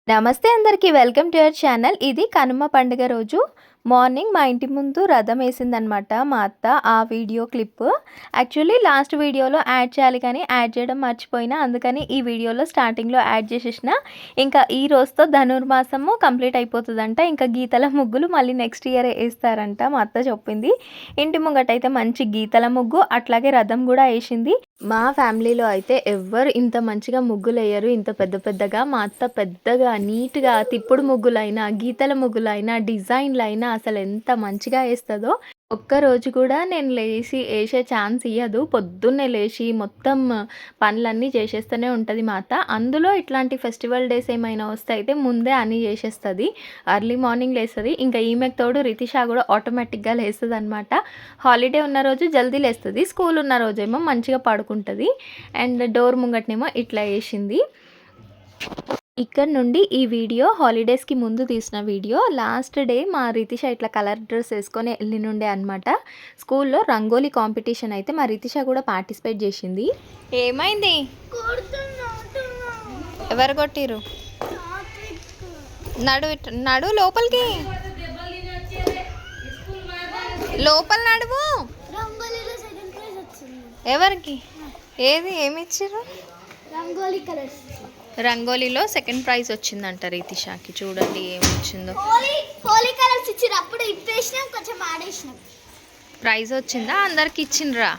నమస్తే అందరికీ welcome to your channel. ఇది కనుమ పండుగ రోజు మార్నింగ్ మా ఇంటి ముందు రథం వేసిందనమాట మా అత్త. ఆ వీడియో క్లిప్ యాక్చువల్లీ లాస్ట్ వీడియోలో యాడ్ చేయాలి కానీ యాడ్ చేయడం మర్చిపోయినా, అందుకని ఈ వీడియోలో స్టార్టింగ్లో యాడ్ చేసేసిన. ఇంకా ఈ రోజుతో ధనుర్మాసము కంప్లీట్ అయిపోతుందంట. ఇంకా గీతల ముగ్గులు మళ్ళీ నెక్స్ట్ ఇయర్ వేస్తారంట మా అత్త చెప్పింది. ఇంటి ముంగటైతే మంచి గీతల ముగ్గు అట్లాగే రథం కూడా వేసింది. మా ఫ్యామిలీలో అయితే ఎవ్వరు ఇంత మంచిగా ముగ్గులు వేయరు, ఇంత పెద్ద పెద్దగా. మా అత్త పెద్దగా నీట్గా తిప్పుడు ముగ్గులైనా గీతల ముగ్గులైనా డిజైన్లైనా అసలు ఎంత మంచిగా వేస్తుందో. ఒక్కరోజు కూడా నేను లేచి వేసే ఛాన్స్ ఇవ్వదు. పొద్దున్నే లేచి మొత్తం పనులన్నీ చేసేస్తూనే ఉంటుంది మా అత్త. అందులో ఇట్లాంటి ఫెస్టివల్ డేస్ ఏమైనా వస్తే అయితే ముందే అన్నీ చేసేస్తుంది. ఎర్లీ మార్నింగ్ లేస్తుంది. ఇంకా ఈమెకు తోడు రితిషా కూడా ఆటోమేటిక్గా లేస్తుంది అనమాట. హాలిడే ఉన్న రోజు జల్దీ లేస్తుంది, స్కూల్ ఉన్న రోజేమో మంచిగా పడుకుంటుంది. అండ్ డోర్ ముంగట్నేమో ఇట్లా వేసింది. ఇక్కడ నుండి ఈ వీడియో హాలిడేస్కి ముందు తీసిన వీడియో. లాస్ట్ డే మా రితిష ఇట్లా కలర్ డ్రెస్ వేసుకొని వెళ్ళినుండే అనమాట. స్కూల్లో రంగోలీ కాంపిటీషన్ అయితే మా రితిష కూడా పార్టిసిపేట్ చేసింది. ఏమైంది? ఎవరు కొట్టిరు? నడు లోపలికి, లోపల నడువు. ఎవరికి? ఏది ఏమి ఇచ్చారు? రంగోలీలో సెకండ్ ప్రైజ్ వచ్చిందంట రితిషాకి. చూడండి ఏమి వచ్చిందో. ప్రైజ్ వచ్చిందా? అందరికి ఇచ్చిండ్రా?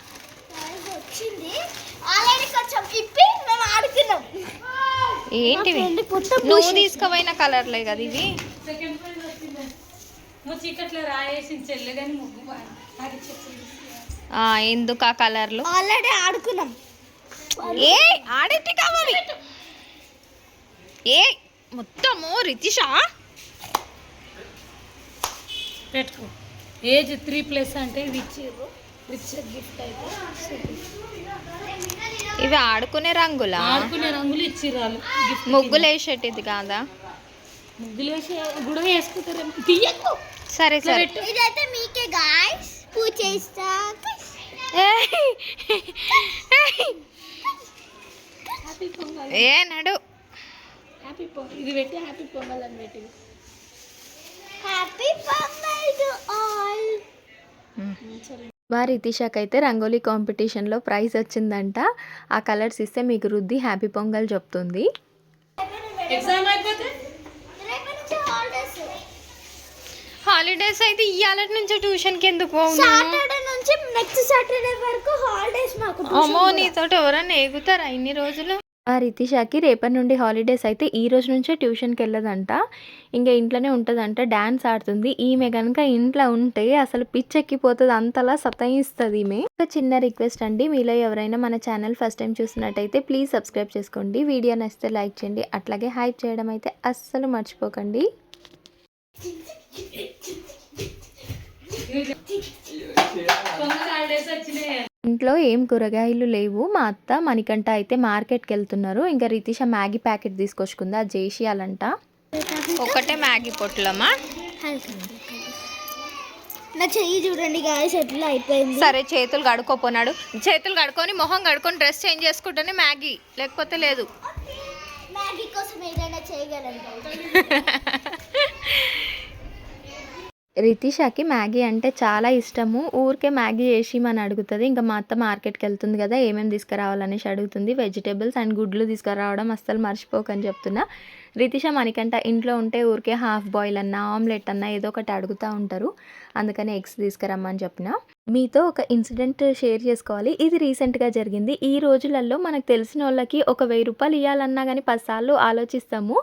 ఏంటివి? నువ్వు తీసుకుపోయిన కలర్లే కదా ఇవి. ఎందుకు ఆ కలర్లు? ఆల్రెడీ ఆడుకున్నాం. ఏ ఆడేటి కావాలి? ఏ మొత్తము రితిషా పెట్టుకో. ఏజ్ 3+ అంటే ఇది ఇచ్చారు. గిఫ్ట్ అయితే ఇవి ఆడుకునే రంగులా? ఆడుకునే రంగులు ఇచ్చిర్రు. ముగ్గులు వేసేటిది కాదా? ముగ్గులు వేసి కూడా వేసుకుంటారు. తీయకు. సరే సరే. ఇదైతే మీకే గాయ్స్. పూజ చేస్తా. ఏ నడు. హ్యాపీ పొంగల్ ఇది పెట్టి హ్యాపీ పొంగల్ అని పెట్టి. Happy pongal to all. మా రితిషాకి అయితే రంగోలీ కాంపిటీషన్లో ప్రైజ్ వచ్చిందంట. ఆ కలర్స్ ఇస్తే మీకు రుద్ది హ్యాపీ పొంగల్ చెప్తుంది. ఎగ్జామ్ అయిపోతే హాలిడేస్ అయితే ఇవాళ నుంచి ట్యూషన్కి ఎందుకు? సాటర్డే నుంచి నెక్స్ట్ సాటర్డే వరకు హాలిడేస్ మాకు. అమ్మో, నీతో ఎవరన్నా ఎగుతారా ఇన్ని రోజులు? ఆ రితిషాకి రేపటి నుండి హాలిడేస్ అయితే ఈ రోజు నుంచే ట్యూషన్కి వెళ్ళదంట. ఇంకా ఇంట్లోనే ఉంటుందంట. డ్యాన్స్ ఆడుతుంది. ఈమె కనుక ఇంట్లో ఉంటే అసలు పిచ్చెక్కిపోతుంది, అంతలా సతాయిస్తుంది ఈమె. ఒక చిన్న రిక్వెస్ట్ అండి, మీలో ఎవరైనా మన ఛానల్ ఫస్ట్ టైం చూసినట్టయితే ప్లీజ్ సబ్స్క్రైబ్ చేసుకోండి. వీడియో నచ్చితే లైక్ చేయండి, అట్లాగే హైప్ చేయడం అయితే అస్సలు మర్చిపోకండి. ఇంట్లో ఏం కూరగాయలు లేవు. మా అత్త మణికంఠ అయితే మార్కెట్కి వెళ్తున్నారు. ఇంకా రితిష మ్యాగీ ప్యాకెట్ తీసుకొచ్చుకుంది, అది చేసేయాలంట. ఒకటే మ్యాగీ పొట్లమ్మా. నా చెయ్యి చూడండి గాయ్స్ ఎట్లా అయిపోయింది. సరే చేతులు కడుక్కోపోనాడు. చేతులు కడుక్కొని మొహం కడుక్కొని డ్రెస్ చేంజ్ చేసుకుంటేనే మ్యాగీ, లేకపోతే లేదు. మ్యాగీ కోసం ఏదైనా చేయగలను. రితిషాకి మ్యాగీ అంటే చాలా ఇష్టము. ఊరికే మ్యాగీ చేసి అని అడుగుతుంది. ఇంకా మా అత్త మార్కెట్కి వెళ్తుంది కదా, ఏమేమి తీసుకురావాలనేసి అడుగుతుంది. వెజిటేబుల్స్ అండ్ గుడ్లు తీసుకురావడం అస్సలు మర్చిపోకని చెప్తున్నా. రితిష మనకంట ఇంట్లో ఉంటే ఊరికే హాఫ్ బాయిల్ అన్నా ఆమ్లెట్ అన్నా ఏదో ఒకటి అడుగుతూ ఉంటారు. అందుకని ఎగ్స్ తీసుకురమ్మని చెప్పిన. మీతో ఒక ఇన్సిడెంట్ షేర్ చేసుకోవాలి. ఇది రీసెంట్గా జరిగింది. ఈ రోజులలో మనకు తెలిసిన వాళ్ళకి ఒక 1000 రూపాయలు ఇవ్వాలన్నా కానీ 10 సార్లు ఆలోచిస్తాము.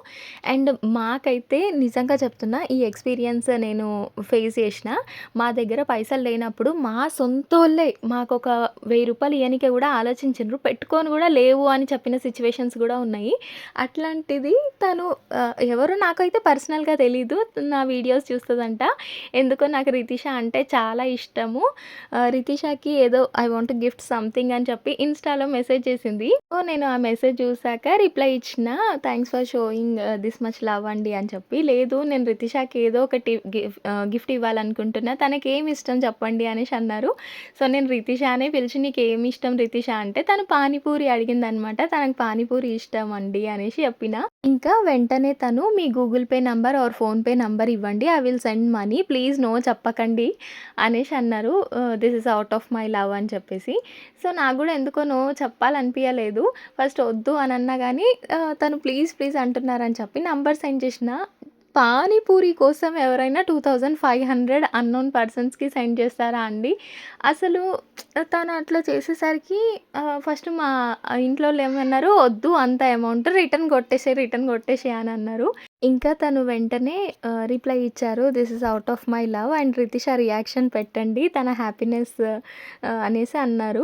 అండ్ మాకైతే నిజంగా చెప్తున్నా, ఈ ఎక్స్పీరియన్స్ నేను ఫేస్ చేసిన. మా దగ్గర పైసలు లేనప్పుడు మా సొంతోళ్ళే మాకు ఒక 1000 రూపాయలు ఇవ్వనికే కూడా ఆలోచించారు. పెట్టుకొని కూడా లేవు అని చెప్పిన సిచ్యువేషన్స్ కూడా ఉన్నాయి. అట్లాంటిది తను ఎవరు నాకైతే పర్సనల్గా తెలీదు, నా వీడియోస్ చూస్తుందంట. ఎందుకో నాకు రితిష అంటే చాలా ఇష్టము. రితిషాకి ఏదో ఐ వాంట్ గిఫ్ట్ సంథింగ్ అని చెప్పి ఇన్స్టాలో మెసేజ్ చేసింది. సో నేను ఆ మెసేజ్ చూసాక రిప్లై ఇచ్చిన, thanks for showing this much love అండి అని చెప్పి. లేదు, నేను రితిషాకి ఏదో ఒకటి గిఫ్ట్ ఇవ్వాలనుకుంటున్నా, తనకి ఏమి ఇష్టం చెప్పండి అనేసి అన్నారు. సో నేను రితిషానే పిలిచి నీకు ఏమి ఇష్టం రితిష అంటే తను పానీపూరి అడిగిందనమాట. తనకు పానీపూరి ఇష్టం అండి అనేసి చెప్పిన. ఇంకా వెంటనే తను మీ Google Pay number or PhonePe number ఇవ్వండి. I will send money. Please no చెప్పకండి అనేసి అన్నారు. This is out of my love అని చెప్పేసి. సో, నాకు గూడా ఎందుకో నో చెప్పాలనిపియలేదు. ఫస్ట్ వద్దు అని అన్నా గానీ తను ప్లీజ్ ప్లీజ్ అంటున్నారని చెప్పి నంబర్ సెండ్ చేసిన. పానీపూరి కోసం ఎవరైనా 2500 అన్నోన్ పర్సన్స్‌కి సెండ్ చేస్తారా అండి? అసలు తను అట్లా చేసేసరికి ఫస్ట్ మా ఇంట్లోళ్ళు ఏమన్నారు, "వద్దు అంత అమౌంట్ రిటర్న్ కొట్టేసేయి" అని అన్నారు. ఇంకా తను వెంటనే రిప్లై ఇచ్చారు. This is out of my love and Ritisha reaction పెట్టండి తన హ్యాపీనెస్ అనేసి అన్నారు.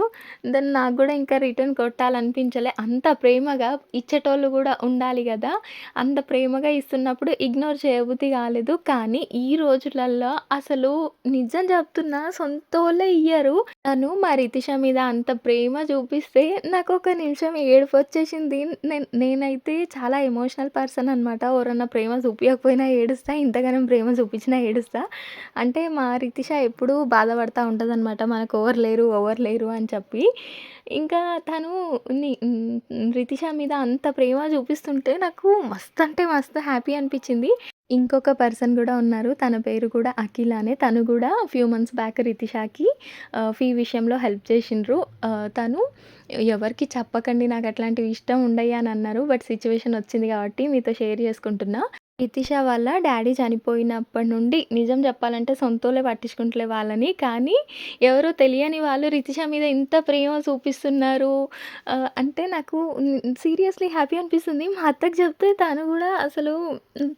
దెన్ నాకు గూడా ఇంకా రిటర్న్ కొట్టాలనిపించలే. అంత ప్రేమగా ఇచ్చేటోళ్ళు గూడా ఉండాలి గదా! అంత ప్రేమగా ఇస్తున్నప్పుడు ఇగ్నోర్ చేయబుద్ధి కాలేదు. కానీ ఈ రోజులల్లో అసలు నిజం చెప్తున్నా సొంతోళ్ళే ఇయ్యరు. తను మా రితిష మీద అంత ప్రేమ చూపిస్తే నాకొక నిమిషం ఏడుపొచ్చేసింది. నేనైతే చాలా ఎమోషనల్ పర్సన్ అనమాట. ఎవరన్నా ప్రేమ చూపియకపోయినా ఏడుస్తా. ఇంతగనం ప్రేమ చూపించినా ఏడుస్తా. అంటే మా రితిష ఎప్పుడూ బాధపడతా ఉంటదనమాట. మనకు ఎవరు లేరు అని చెప్పి. ఇంకా తను రితిష మీద అంత ప్రేమ చూపిస్తుంటే నాకు మస్తు అంటే మస్తు హ్యాపీ అనిపించింది. ఇంకొక పర్సన్ గూడా ఉన్నారు. తన పేరు కూడా అఖిలానే. తను గూడా ఫ్యూ మంత్స్ బ్యాక్ రితిషాకి ఫీ విషయంలో హెల్ప్ చేసిండ్రు. తను ఎవరికీ చెప్పకండి నాకు అట్లాంటివి ఇష్టం ఉండయి అని అన్నారు. బట్ సిట్యుయేషన్ వచ్చింది కాబట్టి మీతో షేర్ చేసుకుంటున్నా. రితిష వాళ్ళ డ్యాడీ చనిపోయినప్పటి నుండి నిజం చెప్పాలంటే సొంతోళ్ళే పట్టించుకుంటలే వాళ్ళని. కానీ ఎవరో తెలియని వాళ్ళు రితిష మీద ఇంత ప్రేమ చూపిస్తున్నారు అంటే నాకు సీరియస్‌లీ హ్యాపీ అనిపిస్తుంది. మా అత్తకి చెప్తే తను గూడా అసలు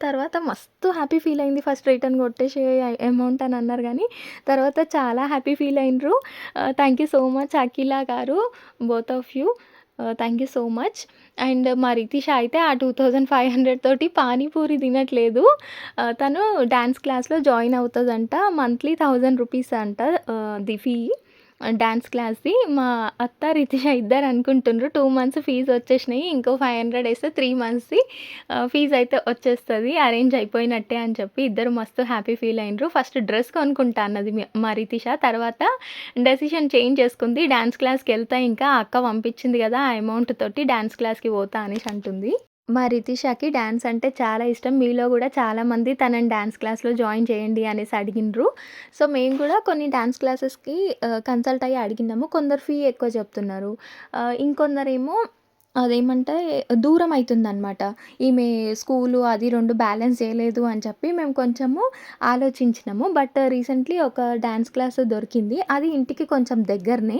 తర్వాత మస్తు హ్యాపీ ఫీల్ అయింది. ఫస్ట్ రిటర్న్ కొట్టేసేయి అమౌంట్ అని అన్నారు గానీ తర్వాత చాలా హ్యాపీ ఫీల్ అయిండ్రు. Thank you so much Akhila గారు, both of you. Thank you so much. And మా రితిష అయితే ఆ 2500 తోటి పానీపూరి తినట్లేదు. తను డాన్స్ క్లాస్‌లో జాయిన్ అవుతదంట. మంత్లీ 1000 రూపీస్ అంట ది ఫీ. డాన్స్ క్లాస్‌ది. మా అత్త, రితిష ఇద్దరు అనుకుంటుండ్రు 2 మంత్స్ ఫీజ్ వచ్చేసినాయి. ఇంకో 500 ఏస్తే 3 మంత్స్‌ది ఫీజ్ అయితే వచ్చేస్తది. అరేంజ్ అయిపోయినట్టే అని చెప్పి ఇద్దరు మస్తు హ్యాపీ ఫీల్ అయిండ్రు. ఫస్ట్ డ్రెస్ కొనుక్కుంటా అన్నది మా రితిష. తర్వాత డెసిషన్ చేంజ్ చేసుకుంది. డాన్స్ క్లాస్‌కెళ్తా ఇంకా అక్క పంపించింది కదా! ఆ అమౌంట్ తోటి డాన్స్ క్లాస్‌కి పోతా అనేసి అంటుంది. మా రితిషకి డాన్స్ అంటే చాలా ఇష్టం. మీలో గూడా చాలామంది తనని డాన్స్ క్లాస్‌లో జాయిన్ చేయండి అనేసి అడిగిండ్రు. సో, మేము కూడా కొన్ని డాన్స్ క్లాసెస్‌కి కన్సల్ట్ అయ్యి అడిగినాము. కొందరు ఫీ ఎక్కువ చెప్తున్నారు. ఇంకొందరేమో అదేమంటే దూరం అయితుందనమాట. ఈమె స్కూలు అది 2 బ్యాలెన్స్ చేయలేదు అని చెప్పి మేము కొంచెము ఆలోచించినాము. బట్ రీసెంట్‌లీ ఒక డాన్స్ క్లాస్ దొరికింది. అది ఇంటికి కొంచెం దగ్గరనే.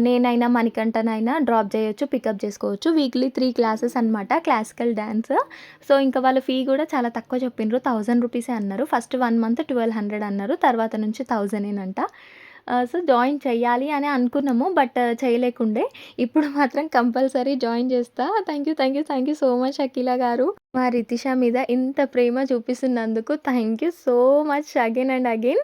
నేనైనా మణికంఠనైనా డ్రాప్ చేయొచ్చు, పికప్ చేసుకోవచ్చు. వీక్లీ 3 క్లాసెస్ అనమాట క్లాసికల్ డాన్స్. సో, ఇంకా వాళ్ళ ఫీ కూడా చాలా తక్కువ చెప్పిండ్రు. 1000 రూపీసే అన్నారు. ఫస్ట్ 1 మంత్ 1200 అన్నారు. తర్వాత నుంచి 1000 సో, జాయిన్ చెయ్యాలి అని అనుకున్నాము. బట్ చేయలేకుండే. ఇప్పుడు మాత్రం కంపల్సరీ జాయిన్ చేస్తా. Thank you so much Akhila గారు. మా రితిష మీద ఇంత ప్రేమ చూపిస్తున్నందుకు thank you so much again and again.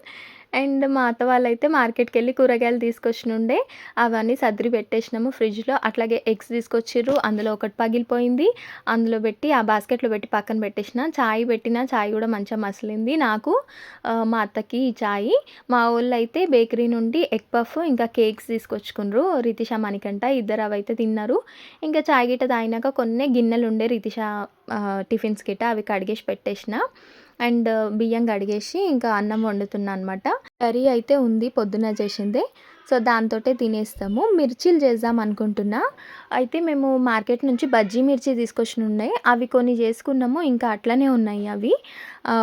And మా అత్త వాళ్ళైతే మార్కెట్‌కెళ్ళి కూరగాయలు తీసుకొచ్చినుండే. అవన్నీ సర్ది పెట్టేసినాము ఫ్రిడ్జ్‌లో. అట్లాగే ఎగ్స్ తీసుకొచ్చిర్రు. అందులో ఒకటి పగిలిపోయింది. అందులో పెట్టి ఆ బాస్కెట్‌లో పెట్టి పక్కన పెట్టేసిన. చాయ్ పెట్టిన. చాయ్ కూడా మంచిగా మసిలింది నాకు. మా అత్తకి ఈ చాయి. మా వోళ్ళైతే బేకరీ నుండి ఎగ్ పఫ్ ఇంకా కేక్స్ తీసుకొచ్చుకున్రు. రితిష, మణికంఠ ఇద్దరు అవైతే తిన్నారు. ఇంకా చాయ్ గిట్ట తాగినాక కొన్నే గిన్నెలుండే రితిష టిఫిన్స్ గిట్ట అవి కడిగేసి పెట్టేసిన. అండ్ బియ్యం కడిగేసి ఇంకా అన్నం వండుతున్నా అనమాట. కర్రీ అయితే ఉంది పొద్దున చేసిందే. సో, దాంతోటే తినేస్తాము. మిర్చీలు చేద్దాం అనుకుంటున్నా. అయితే మేము మార్కెట్ నుంచి బజ్జీ మిర్చి తీసుకొచ్చినున్నాయి. అవి కొన్ని చేసుకున్నాము. ఇంకా అట్లనే ఉన్నాయి అవి.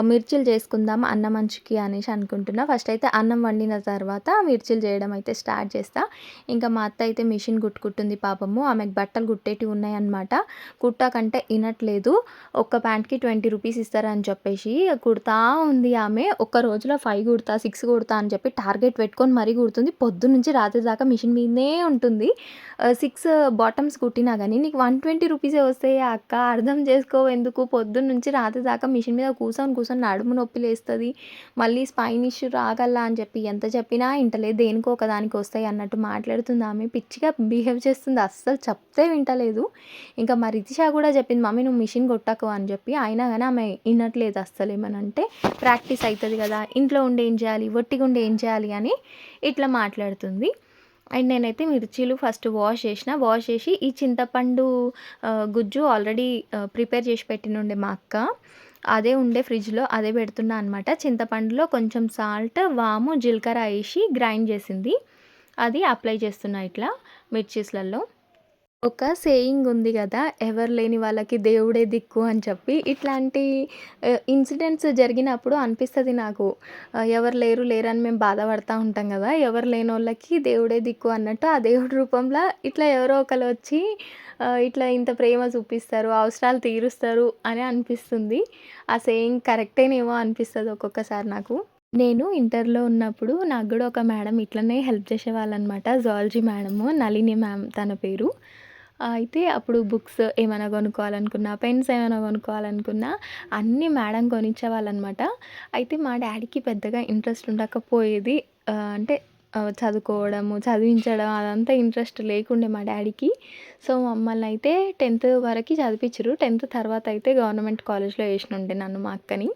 మిర్చీలు చేసుకుందాం అన్నం మంచుకి అనేసి అనుకుంటున్నా. ఫస్ట్ అయితే అన్నం వండిన తర్వాత మిర్చీలు చేయడం అయితే స్టార్ట్ చేస్తా. ఇంకా మా అత్త అయితే మిషన్ కుట్టుకుంటుంది పాపము. ఆమెకు బట్టలు కుట్టేటివి ఉన్నాయన్నమాట. కుట్టాకంటే వినట్లేదు. ఒక్క ప్యాంట్‌కి 20 రూపీస్ ఇస్తారని చెప్పేసి కుడతా ఉంది ఆమె. ఒక్క రోజులో 5 కుడతా, 6 కుడతా అని చెప్పి టార్గెట్ పెట్టుకొని మరీ కుడుతుంది. పొద్దున్నుంచి రాత్రి దాకా మిషన్ మీదనే ఉంటుంది. 6 బాటమ్స్ కుట్టినా గానీ నీకు 120 రూపీసే వస్తాయి అక్క, అర్థం చేసుకో ఎందుకు, పొద్దున్నుంచి రాత్రి దాకా మిషన్ మీద కూర్చొని నడుము నొప్పి లేస్తది. మళ్ళీ స్పైన్ ఇష్యూ రాగల్లా అని చెప్పి ఎంత చెప్పినా ఇంటలేదు. దేనికో ఒకదానికి వస్తాయి అన్నట్టు మాట్లాడుతుంది ఆమె. పిచ్చిగా బిహేవ్ చేస్తుంది. అస్సలు చెప్తే వింటలేదు. ఇంకా మా రితిష కూడా చెప్పింది, మమ్మీ నువ్వు మిషన్ కొట్టకు అని చెప్పి. అయినా కానీ ఆమె వినట్లేదు అస్సలు. ఏమనంటే ప్రాక్టీస్ అవుతుంది కదా, ఇంట్లో ఉండి ఏం చేయాలి, ఒట్టిగా ఉండి ఏం చేయాలి అని ఇట్లా మాట్లాడుతుంది. అండ్ నేనైతే మిర్చీలు ఫస్ట్ వాష్ చేసి ఈ చింతపండు గుజ్జు ఆల్రెడీ ప్రిపేర్ చేసి పెట్టినుండే మా అక్క. అదే ఉండే ఫ్రిడ్జ్‌లో అదే పెడుతున్నా అనమాట. చింతపండులో కొంచెం సాల్ట్, వాము, జీలకర్ర ఏసి గ్రైండ్ చేసింది. అది అప్లై చేస్తున్నా ఇట్లా మిర్చీస్‌లలో. ఒక సేయింగ్ ఉంది గదా! ఎవరు లేని వాళ్ళకి దేవుడే దిక్కు అని చెప్పి. ఇట్లాంటి ఇన్సిడెంట్స్ జరిగినప్పుడు అనిపిస్తది నాకు. ఎవరు లేరని మేము బాధపడతా ఉంటాం గదా! ఎవరు లేనోళ్ళకి దేవుడే దిక్కు అన్నట్టు ఆ దేవుడి రూపంలో ఇట్లా ఎవరో ఒకళ్ళు వచ్చి ఇట్లా ఇంత ప్రేమ చూపిస్తారు, అవసరాలు తీరుస్తారు అని అనిపిస్తుంది. ఆ సేయింగ్ కరెక్టేనేమో అనిపిస్తది ఒక్కొక్కసారి నాకు. నేను ఇంటర్‌లో ఉన్నప్పుడు నాకు గూడా ఒక మేడం ఇట్లనే హెల్ప్ చేసేవాళ్ళనమాట. జువాలజీ మేడము నళిని మ్యామ్ తన పేరు. అయితే అప్పుడు బుక్స్ ఏమైనా కొనుక్కోవాలనుకున్నా, పెన్స్ ఏమైనా కొనుక్కోవాలనుకున్నా అన్నీ మేడం కొనిచ్చేవాళ్ళనమాట. అయితే మా డ్యాడీకి పెద్దగా ఇంట్రెస్ట్ ఉండకపోయేది. అంటే చదువుకోవడము, చదివించడం అదంతా ఇంట్రెస్ట్ లేకుండే మా డ్యాడీకి. సో, మమ్మల్నయితే 10థ్ వరకి చదివిపిచ్చిర్రు. 10థ్ తర్వాత అయితే గవర్నమెంట్ కాలేజ్‌లో ఏసినుండే నన్ను మా అక్కని.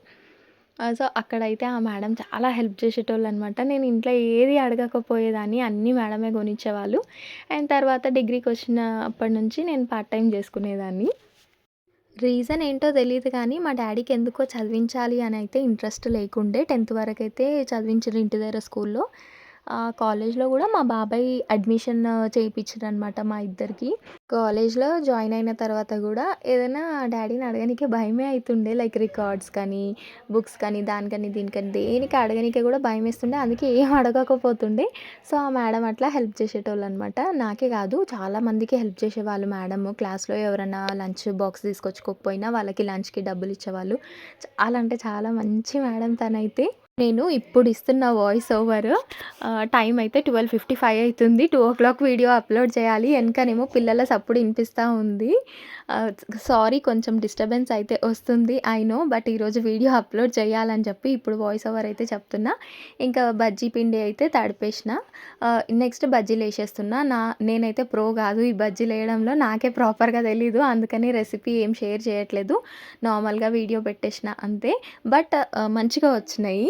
సో, అక్కడైతే ఆ మేడం చాలా హెల్ప్ చేసేటోళ్ళనమాట. నేను ఇంట్లో ఏది అడగకపోయేదాన్ని. అన్నీ మేడమే కొనిచ్చేవాళ్ళు. అండ్ తర్వాత డిగ్రీకొచ్చినప్పటి నుంచి నేను పార్ట్ టైమ్ చేసుకునేదాన్ని. రీజన్ ఏంటో తెలీదు కానీ మా డ్యాడీకి ఎందుకో చదివించాలి అని అయితే ఇంట్రెస్ట్ లేకుండే. 10థ్ వరకైతే చదివించిర్రు ఇంటి దగ్గర స్కూల్‌లో. కాలేజ్‌లో కూడా మా బాబాయ్ అడ్మిషన్ చేయించిర్రనమాట మా ఇద్దరికి. కాలేజ్‌లో జాయిన్ అయిన తర్వాత కూడా ఏదైనా డ్యాడీని అడగనీకే భయమే అయితుండే. లైక్ రికార్డ్స్ కానీ, బుక్స్ కానీ, దానికని, దీనికని దేనికి అడగనీకే కూడా భయమేస్తుండే. అందుకే ఏం అడగకపోతుండే. సో, ఆ మేడం అట్లా హెల్ప్ చేసేటోళ్ళనమాట. నాకే కాదు చాలా మందికి హెల్ప్ చేసేవాళ్ళు మేడము. క్లాస్‌లో ఎవరైనా లంచ్ బాక్స్ తీసుకొచ్చుకోకపోయినా వాళ్ళకి లంచ్‌కి డబ్బులిచ్చేవాళ్ళు. చాలా అంటే చాలా మంచి మేడం తనైతే. నేను ఇప్పుడు ఇస్తున్న వాయిస్ ఓవర్ టైం అయితే 12:55 అయితుంది. 2:00 వీడియో అప్లోడ్ చేయాలి. వెనకనేమో పిల్లల సప్పుడు వినిపిస్తూ ఉంది. సారీ కొంచెం డిస్టర్బెన్స్ అయితే వస్తుంది. I know. బట్ ఈరోజు వీడియో అప్లోడ్ చేయాలని చెప్పి ఇప్పుడు వాయిస్ ఓవర్ అయితే చెప్తున్నా. ఇంకా బజ్జీ పిండి అయితే తడిపేసిన. నెక్స్ట్ బజ్జీలు వేసేస్తున్నా. నేనైతే ప్రో కాదు ఈ బజ్జీలు వేయడంలో. నాకే ప్రాపర్‌గా తెలీదు. అందుకని రెసిపీ ఏం షేర్ చేయట్లేదు. నార్మల్‌గా వీడియో పెట్టేసిన అంతే. బట్ మంచిగా వచ్చినాయి.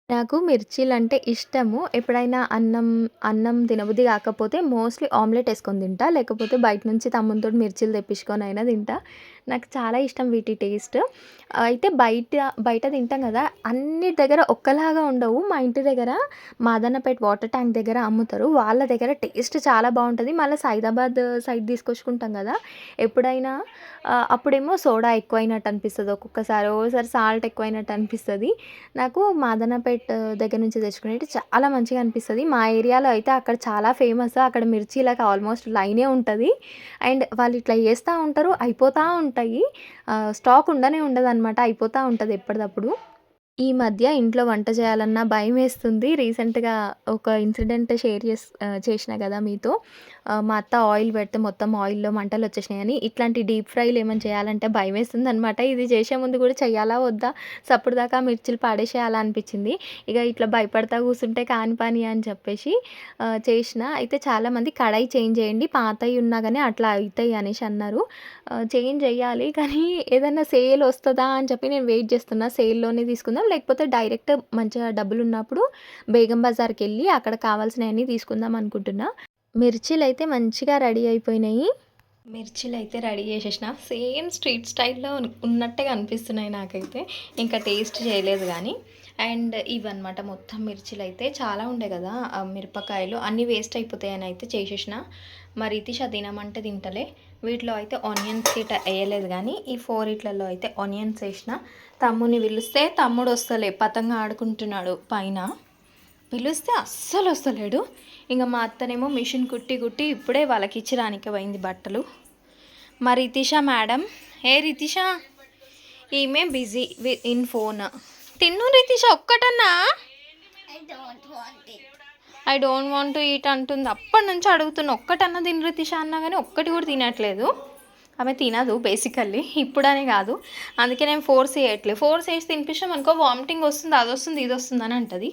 నాకు మిర్చీలంటే ఇష్టము. ఎప్పుడైనా అన్నం తినబుద్ధి కాకపోతే మోస్ట్‌లీ ఆమ్లెట్ ఏసుకొని తింటా. లేకపోతే బయట నుంచి తమ్మునితోటి మిర్చీలు తెప్పించుకొనైనా తింటా. నాకు చాలా ఇష్టం వీటి టేస్ట్. అయితే బయట తింటాం కదా! అన్నిటి దగ్గర ఒక్కలాగా ఉండవు. మా ఇంటి దగ్గర మాదన్నపేట వాటర్ ట్యాంక్ దగ్గర అమ్ముతారు. వాళ్ళ దగ్గర టేస్ట్ చాలా బావుంటది. మళ్ళీ సైదాబాద్ సైడ్ తీసుకొచ్చుకుంటాం కదా! ఎప్పుడైనా అప్పుడేమో సోడా ఎక్కువైనట్టు అనిపిస్తది ఒక్కొక్కసారి. ఓసారి సాల్ట్ ఎక్కువైనట్టు అనిపిస్తది. నాకు మాదన్నపేట దగ్గర నుంచి తెచ్చుకునేటివి చాలా మంచిగా అనిపిస్తది. మా ఏరియాలో అయితే అక్కడ చాలా ఫేమస్. అక్కడ మిర్చీలకి ఆల్మోస్ట్ లైనే ఉంటది. అండ్ వాళ్ళు ఇట్లా చేస్తా ఉంటారు. అయిపోతా ఉంటాయి. స్టాక్ ఉండనే ఉండదనమాట. అయిపోతా ఉంటది ఎప్పటిదప్పుడు. ఈ మధ్య ఇంట్లో వంట చేయాలన్నా భయమేస్తుంది. రీసెంట్‌గా ఒక ఇన్సిడెంట్ చేషినా గదా మీతో. మా అత్త ఆయిల్ పెడితే మొత్తం ఆయిల్‌లో మంటలొచ్చేసినాయని. ఇట్లాంటి డీప్ ఫ్రైలు ఏమైనా చేయాలంటే భయమేస్తుందనమాట. ఇది చేసే ముందు కూడా చెయ్యాలా? వద్దా? సప్పుడుదాకా మిర్చిలు పడేసేయాలా అనిపిచ్చింది. ఇక ఇట్లా భయపడతా కూసుంటే కాని పని అని చెప్పేసి చేషినా. అయితే చాలామంది కడాయి చేంజ్ చేయండి. పాతయి ఉన్నా గానీ అట్లా అయితాయి అనేసి అన్నారు. చేంజ్ చెయ్యాలి. కానీ ఏదన్నా సేల్ వస్తదా అని చెప్పి నేను వెయిట్ చేస్తున్నా. సేల్‌లోనే తీసుకుందాం. లేకపోతే డైరెక్ట్ మంచిగా డబ్బులున్నప్పుడు బేగం బజార్‌కెళ్ళి అక్కడ కావాల్సినయన్నీ తీసుకుందాం అనుకుంటున్నా. మిర్చీలైతే మంచిగా రెడీ అయిపోయినాయి. మిర్చీలైతే రెడీ చేసేసిన. సేమ్ స్ట్రీట్ స్టైల్‌లో ఉన్నట్టుగా అనిపిస్తున్నాయి నాకైతే. ఇంకా టేస్ట్ చేయలేదు గానీ. అండ్ ఇవన్నమాట మొత్తం మిర్చీలైతే చాలా ఉండే కదా! ఆ మిరపకాయలు అన్నీ వేస్ట్ అయిపోతాయని అయితే చేసేసిన. మరి రితీష తినమంటే తింటలే. వీటిలో అయితే ఆనియన్స్ గిట్ట ఎయలేదు గానీ ఈ 4 ఇట్లలో అయితే ఆనియన్స్ ఏసిన. తమ్ముడిని పిలిస్తే తమ్ముడు వస్తలే. పతంగ ఆడుకుంటున్నాడు పైన. పిలిస్తే అస్సలు వస్తలేడు. ఇంక మా అత్తనేమో మిషన్ కుట్టి ఇప్పుడే వాళ్ళకి ఇచ్చడానికి పోయింది బట్టలు. మా రితీష మేడం, ఏ రితీష ఈమె బిజీ ఇన్ ఫోన్. తిన్ను రితీష ఒక్కటన్నా. I don't want to eat అంటుంది. అప్పటి నుంచి అడుగుతున్నా ఒక్కటన్నా తిను రితీష అన్నా కానీ ఒక్కటి కూడా తినట్లేదు. ఆమె తినదు బేసికల్లీ. ఇప్పుడనే కాదు. అందుకే నేను ఫోర్స్ చేయట్లేదు. ఫోర్స్ చేసి తినిపించాం అనుకో వామిటింగ్ వస్తుంది, అది వస్తుంది, ఇది వస్తుంది అని అంటది.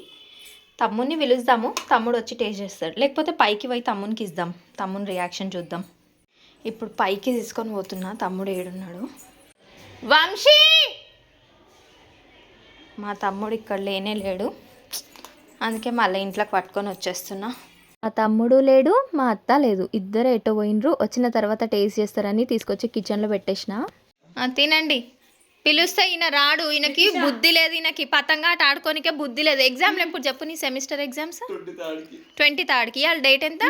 తమ్ముడిని పిలుస్తాము. తమ్ముడు వచ్చి టేస్ట్ చేస్తాడు. లేకపోతే పైకి పోయి తమ్మునికి ఇద్దాం. తమ్ముని రియాక్షన్ చూద్దాం. ఇప్పుడు పైకి తీసుకొని పోతున్నా. తమ్ముడు ఏడున్నాడు. వంశీ మా తమ్ముడు ఇక్కడ లేనే లేడు, అందుకే మళ్ళీ ఇంట్లోకి పట్టుకొని వచ్చేస్తున్నా. మా తమ్ముడు లేడు, మా అత్త లేదు, ఇద్దరు ఎటో పోయినరు. వచ్చిన తర్వాత టేస్ట్ చేస్తారని తీసుకొచ్చి కిచెన్లో పెట్టేసిన. తినండి. పిలుస్తే ఈయన రాడు, ఈయనకి బుద్ధి లేదు, ఈయనకి పతంగాట ఆడుకోనికే బుద్ధి లేదు. ఎగ్జామ్లు ఎప్పుడు చెప్పు, నీ సెమిస్టర్ ఎగ్జామ్స్ 23rd. ఇవాళ డేట్ ఎంత?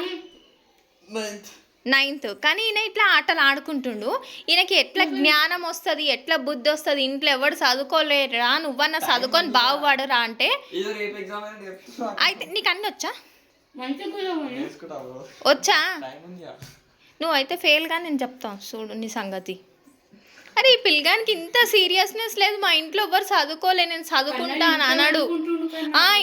9th. కానీ ఈయన ఇట్లా ఆటలు ఆడుకుంటుండు. ఈయనకి ఎట్లా జ్ఞానం వస్తుంది, ఎట్లా బుద్ధి వస్తుంది? ఇంట్లో ఎవడు చదువుకోలేరా, నువ్వన్నా చదువుకొని బాగుపడరా అంటే అయితే నీకు అన్నీ వచ్చా? వచ్చా? నువ్వైతే ఫెయిల్గా నేను చెప్తాను చూడు నీ సంగతి. అరే ఈ పిల్లగానికి ఇంత సీరియస్నెస్ లేదు. మా ఇంట్లో ఎవరు చదువుకోలే, నేను చదువుకుంటాను అన్నాడు.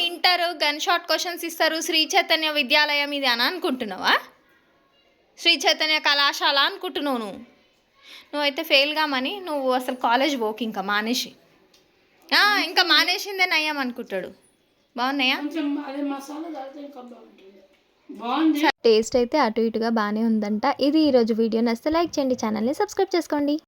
ఇంటర్ గన్ షాట్ క్వశ్చన్స్ ఇస్తారు, శ్రీ చైతన్య విద్యాలయం ఇది అని అనుకుంటున్నావా? శ్రీ చైతన్య కళాశాల అనుకుంటున్నావు నువ్వైతే ఫెయిల్ కామని. నువ్వు అసలు కాలేజ్ పోకు ఇంకా మానేసి. ఇంకా మానేసిందే నయ్యం అనుకుంటాడు. బాగున్నాయా? టేస్ట్ అయితే అటు ఇటుగా బాగానే ఉందంట. ఇది ఈరోజు వీడియో నచ్చితే లైక్ చేయండి, ఛానల్ని సబ్స్క్రైబ్ చేసుకోండి.